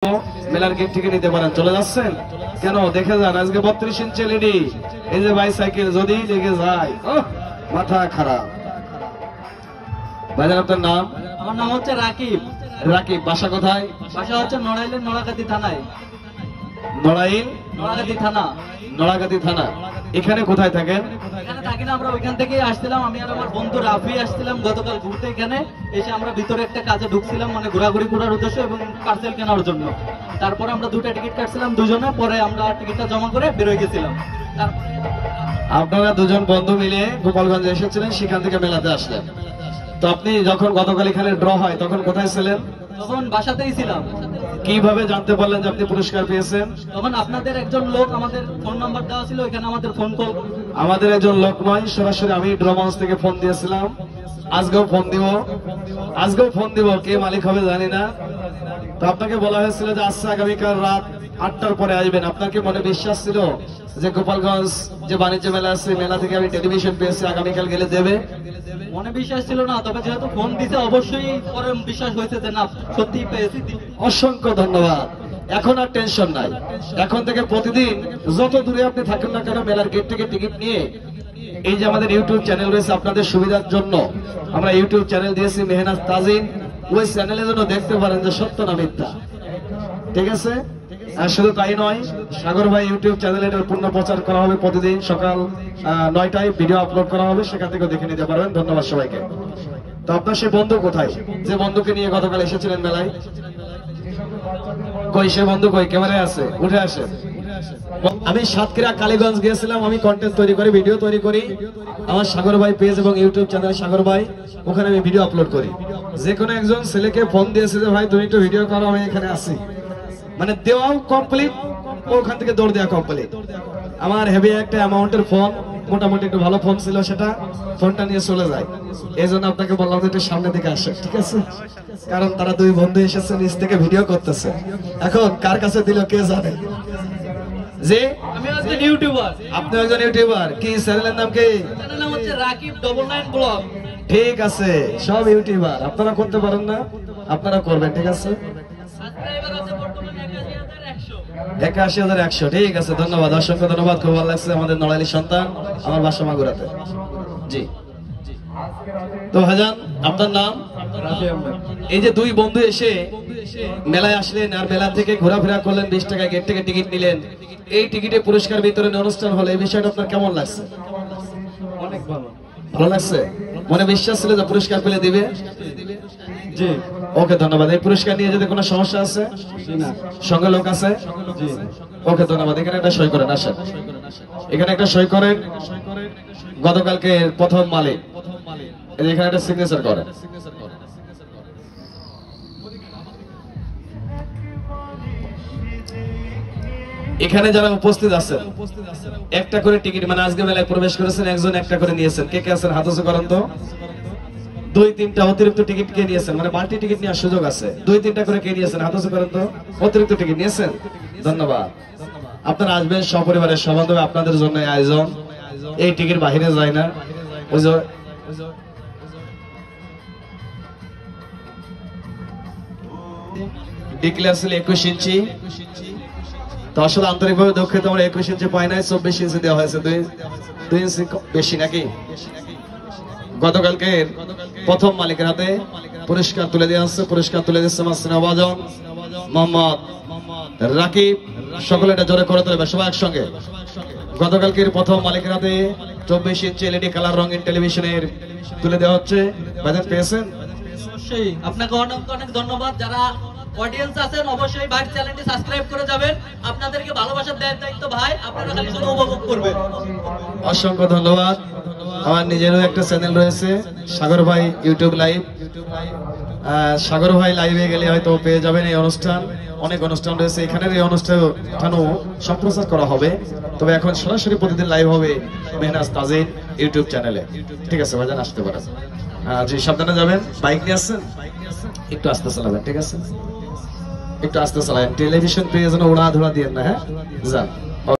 মেলার গেট থেকে নিতে পারেন। চলে যাচ্ছেন কেন দেখে যান, আজকে 32 ইঞ্চি এলইডি, এই যে বাইসাইকেল যদি লেগে যায় মাথা খারাপ। ভাইজান আপনার নাম? আমার নাম হচ্ছে রাকিব। রাকিব, বাসা কোথায়? বাসা হচ্ছে নড়াইলের নড়াগাতি থানায়। নড়াইল নড়াগাতি থানা। নড়াগাতি থানা। এখানে কোথায় থাকেন? এখানে থাকি না, আমরা ওইখান থেকে আসছিলাম, আমি আর আমার বন্ধু রাফি আসছিলাম গতকাল ঘুরতে। এখানে এসে আমরা ভিতরে একটা কাজে ঢুকছিলাম, মানে ঘোরাঘুরি করার উদ্দেশ্য এবং পার্সেল কেনার জন্য। তারপর আমরা দুটা টিকিট কাটছিলাম দুজনে, পরে আমরা টিকিটটা জমা করে বেরোয় গেছিলাম। আপনারা দুজন বন্ধু মিলে গোপালগঞ্জ এসেছিলেন, সেখান থেকে মেলাতে আসলেন। তো আপনি যখন গতকাল এখানে ড্র হয় তখন কোথায় ছিলেন? তখন বাসাতেই ছিলাম। কিভাবে জানতে পারলেন যে আপনি পুরস্কার পেয়েছেন? তখন আপনাদের একজন লোক আমাদের ফোন নাম্বার দেওয়া ছিল, এখানে আমাদের ফোন কল। আমাদের একজন লোক নয়, সরাসরি আমি ড্র মঞ্চ থেকে ফোন দিয়েছিলাম। আজকেও ফোন দিব, কে মালিক হবে জানি না। তো আপনাকে বলা হয়েছিল যে আজকে আগামীকাল রাত 8টার পরে আসবেন। আপনার কি মনে বিশ্বাস ছিল যে গোপালগঞ্জ যে বাণিজ্য মেলা আছে, মেলা থেকে আমি টেলিভিশন পেয়েছি, আগামীকাল গেলে দেবে? মনে বিশ্বাস ছিল না, তবে যেহেতু ফোন দিতে অবশ্যই পরে বিশ্বাস হয়েছে যে না সত্যি পেয়েছি। অসংখ্য ধন্যবাদ। এখন আর টেনশন নাই, এখন থেকে প্রতিদিন যত দূরে আপনি থাকেন না কেন মেলার গেট থেকে টিকিট নিয়ে, এই যে আমাদের ইউটিউব চ্যানেল রয়েছে আপনাদের সুবিধার জন্য, আমরা ইউটিউব চ্যানেল দিয়েছি মেহনাজ তাজিন, ওই চ্যানেলের জন্য দেখতে পারেন যে সত্য না মিথ্যা। ঠিক আছে? আর শুধু তাই নয়, সাগর ভাই ইউটিউব চ্যানেলে এটার পূর্ণ প্রচার করা হবে, প্রতিদিন সকাল 9টায় ভিডিও আপলোড করা হবে, সেখান থেকে দেখে নিতে পারবেন। ধন্যবাদ সবাইকে। তো আপনার সেই বন্ধু কোথায়, যে বন্ধুকে নিয়ে গতকাল এসেছিলেন মেলায়? কই সে বন্ধু, কই? ক্যামেরায় আছে, উঠে আসে। আমি সাতক্ষীরা কালীগঞ্জ গিয়েছিলাম, আমি কন্টেন্ট তৈরি করি, ভিডিও তৈরি করি, আমার সাগর ভাই পেজ এবং ইউটিউব চ্যানেল সাগর ভাই, ওখানে আমি ভিডিও আপলোড করি। যে কোনো একজন ছেলেকে ফোন দিয়েছে যে ভাই তুমি একটু ভিডিও করো, আমি এখানে আসি, মানে দেওয়াও কমপ্লিট, ওখান থেকে দৌড় দেওয়া কমপ্লিট। আমার হেভি একটা অ্যামাউন্টের ফোন, মোটামুটি একটু ভালো ফোন ছিল, সেটা ফোনটা নিয়ে চলে যায়। এই জন্য আপনাকে বললাম যে একটু সামনের দিকে আসে, ঠিক আছে? কারণ তারা দুই বন্ধু এসেছে, নিজ থেকে ভিডিও করতেছে। এখন কার কাছে দিল কে জানে। যে আমি একজন ইউটিউবার। আপনি একজন ইউটিউবার, কি চ্যানেলের নাম কি? চ্যানেলের নাম হচ্ছে রাকিব 99 ব্লগ। ঠিক আছে, সব ইউটিউবার, আপনারা করতে পারেন না, আপনারা করবেন, ঠিক আছে? সাবস্ক্রাইবার আছে বর্তমানে 81100। 81100, ঠিক আছে, ধন্যবাদ, অসংখ্য ধন্যবাদ। খুব ভালো লাগছে, আমাদের নড়াইলি সন্তান, আমার বাসা মাগুরাতে। জি, তো ভাইজান আপনার নাম? এই যে দুই বন্ধু এসে মেলায় আসলেন আর মেলা থেকে ঘোরাফেরা করলেন, 20 টাকায় গেট থেকে টিকিট নিলেন, এই টিকিটে পুরস্কার বিতরণী অনুষ্ঠান হলো, এই বিষয়টা আপনার কেমন লাগছে? অনেক ভালো। ভালো লাগছে? মনে বিশ্বাস ছিল যে পুরস্কার পেলে দিবে? জি। ওকে, ধন্যবাদ। এই পুরস্কার নিয়ে যদি কোনো সমস্যা আছে? না। সঙ্গে লোক আছে? জি। ওকে, ধন্যবাদ। এখানে একটা সই করেন, আসেন এখানে একটা সই করেন। গতকালকে প্রথম মালিক, এখানে একটা সিগনেচার করেন। এখানে যারা উপস্থিত আছেন একটা করে টিকিট, মানে আজকে মেলায় প্রবেশ করেছেন, একজন একটা করে নিয়েছেন। কে কে আছেন হাত উঁচু করেন তো। 2-3টা অতিরিক্ত টিকিট কে নিয়েছেন, মানে বাড়তি টিকিট নেওয়ার সুযোগ আছে। 2-3টা করে কে নিয়েছেন হাত উঁচু করেন তো। অতিরিক্ত টিকিট নিয়েছেন, ধন্যবাদ। আপনারা আসবেন সপরিবারের সবান্ধবে, আপনাদের জন্য আয়োজন, এই টিকিট বাহিরে যায় না। ওই যে ডিক্লেয়ার ছিল 21 ইঞ্চি, তো আসলে আন্তরিকভাবে দুঃখিত, আমরা 21 ইঞ্চি পাই নাই, 24 ইঞ্চি দেওয়া হয়েছে, 2 ইঞ্চি বেশি নাকি। গতকালকে প্রথম মালিকের হাতে পুরস্কার তুলে দেওয়া হচ্ছে, পুরস্কার তুলে দিচ্ছে আমার স্নেহভাজন মোহাম্মদ রাকিব। সকলে এটা জোরে করে তুলবে সবাই একসঙ্গে। গতকালকের প্রথম মালিকের হাতে 24 ইঞ্চি এলইডি কালার রঙিন টেলিভিশনের তুলে দেওয়া হচ্ছে। বাজার পেয়েছেন? অবশ্যই আপনাকে অনেক অনেক ধন্যবাদ। যারা অডিয়েন্স আছেন অবশ্যই ভাই চ্যানেলটি সাবস্ক্রাইব করে যাবেন। আপনাদেরকে ভালোবাসার দেওয়ার দায়িত্ব ভাই, আপনারা খালি শুধু উপভোগ করবেন। অসংখ্য ধন্যবাদ। আমার নিজেরও একটা চ্যানেল রয়েছে, সাগর ভাই ইউটিউব লাইভ। সাগর ভাই লাইভে গেলে হয়তো পেয়ে যাবেন এই অনুষ্ঠান, অনেক অনুষ্ঠান রয়েছে এখানের। এই অনুষ্ঠানও সম্প্রচার করা হবে, তবে এখন সরাসরি প্রতিদিন লাইভ হবে মেহনাজ তাজিন ইউটিউব চ্যানেলে। ঠিক আছে ভাইজান, আসতে পারেন। জি, সাবধানে যাবেন। বাইক নিয়ে আসছেন, একটু আস্তে চালাবেন, ঠিক আছে? একটু আস্তে চালাবেন, টেলিভিশন পেয়ে যেন ওড়া ধরা দিয়ে না। হ্যাঁ, যান।